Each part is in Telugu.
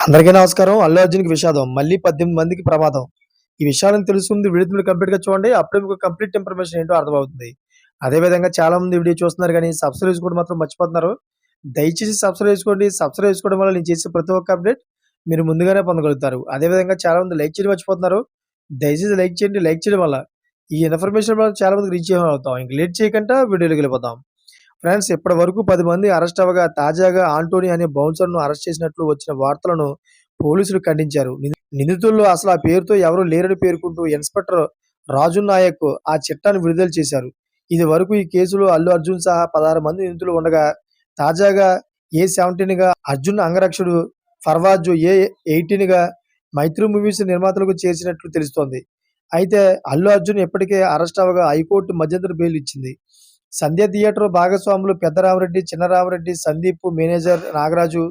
అందరికీ నమస్కారం. 'అల్లు అర్జున్‌కి విషాదం. మళ్ళీ 18 మందికి ప్రమాదం.' ఈ విషయాలను తెలుసుకుంది వీడియో మీరు కంప్లీట్‌గా చూడండి. అప్పుడే మీకు కంప్లీట్ ఇన్ఫర్మేషన్ ఏంటో అర్థమవుతుంది. అదే విధంగా చాలామంది వీడియో చూస్తున్నారు గానీ సబ్స్క్రైబ్ చేసుకోవడం మాత్రం మర్చిపోతున్నారు. దయచేసి సబ్స్క్రైబ్ చేసుకోండి. సబ్స్క్రైబ్ చేసుకోవడం వల్ల నేను చేసే ప్రతి ఒక్క అప్డేట్ మీరు ముందుగానే పొందగలుగుతారు. అదే విధంగా చాలామంది లైక్ చేయడం మర్చిపోతున్నారు. దయచేసి లైక్ చేయండి. లైక్ చేయడం వల్ల ఈ ఇన్ఫర్మేషన్ వల్ల చాలా మందికి రీచ్ అవుతాం. ఇంక లేట్ చేయకుండా వీడియోలోకెళ్ళిపోదాం. ఫ్రెండ్స్, ఇప్పటివరకు 10 మంది అరెస్ట్ అవ్వగా తాజాగా ఆంటోనీ అనే బౌన్సర్‌ను అరెస్ట్ చేసినట్లు వచ్చిన వార్తలను పోలీసులు ఖండించారు. నిందితుల్లో అసలు ఆ పేరుతో ఎవరూ లేరని పేర్కొంటూ ఇన్స్‌పెక్టర్ రాజు నాయక్ ఆ చిట్టాను విడుదల చేశారు. ఇదివరకు ఈ కేసులో అల్లు అర్జున్ సహా 16 మంది నిందితులు ఉండగా, తాజాగా ఏ17గా అర్జున్ అంగరక్షకుడు ఫర్వాజ్, ఏ18గా మైత్రి మూవీస్ నిర్మాతలకు చేర్చినట్లు తెలుస్తోంది. అయితే అల్లు అర్జున్ ఇప్పటికే అరెస్ట్ అవ్వగా హైకోర్టు మధ్యంతర బెయిల్ ఇచ్చింది. సంధ్య థియేటర్ భాగస్వాములు Peddaramareddy, Chinnaramareddy, Sandeep, manager Nagaraju,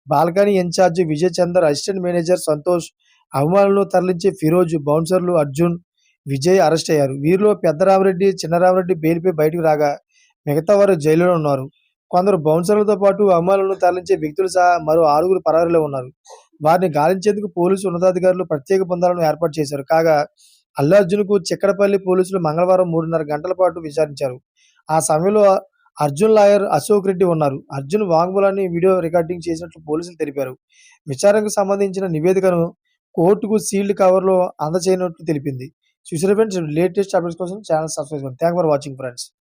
balcony in-charge Vijay Chandar, assistant manager Santosh, అభిమానులను తరలించే ఫిరోజ్, బౌన్సర్లు అర్జున్, విజయ్ అరెస్ట్ అయ్యారు. వీరిలో పెద్దరామరెడ్డి, చిన్నరామరెడ్డి బెయిల్‌పై బయటకు రాగా, మిగతా వారు జైలులో ఉన్నారు. కొందరు బౌన్సర్లతో పాటు అభిమానులను తరలించే వ్యక్తులు సహా మరో 6గురు పరారీలో ఉన్నారు. వారిని గాలించేందుకు పోలీసు ఉన్నతాధికారులు ప్రత్యేక బృందాలను ఏర్పాటు చేశారు. కాగా అల్లు అర్జున్‌కు చిక్కడపల్లి పోలీసులు మంగళవారం 3:30 గంటల పాటు విచారించారు. ఆ సమయంలో అర్జున్ లాయర్ అశోక్ రెడ్డి ఉన్నారు. అర్జున్ వాంగ్మూలాన్ని వీడియో రికార్డింగ్ చేసినట్లు పోలీసులు తెలిపారు. విచారణకు సంబంధించిన నివేదికను కోర్టుకు సీల్డ్ కవర్‌లో అందజేయనున్నట్లు తెలిపింది. చూసారా ఫ్రెండ్స్, లేటెస్ట్ అప్డేట్స్ కోసం ఛానల్ సబ్స్క్రైబ్ చేసుకోండి. Thanks for watching friends.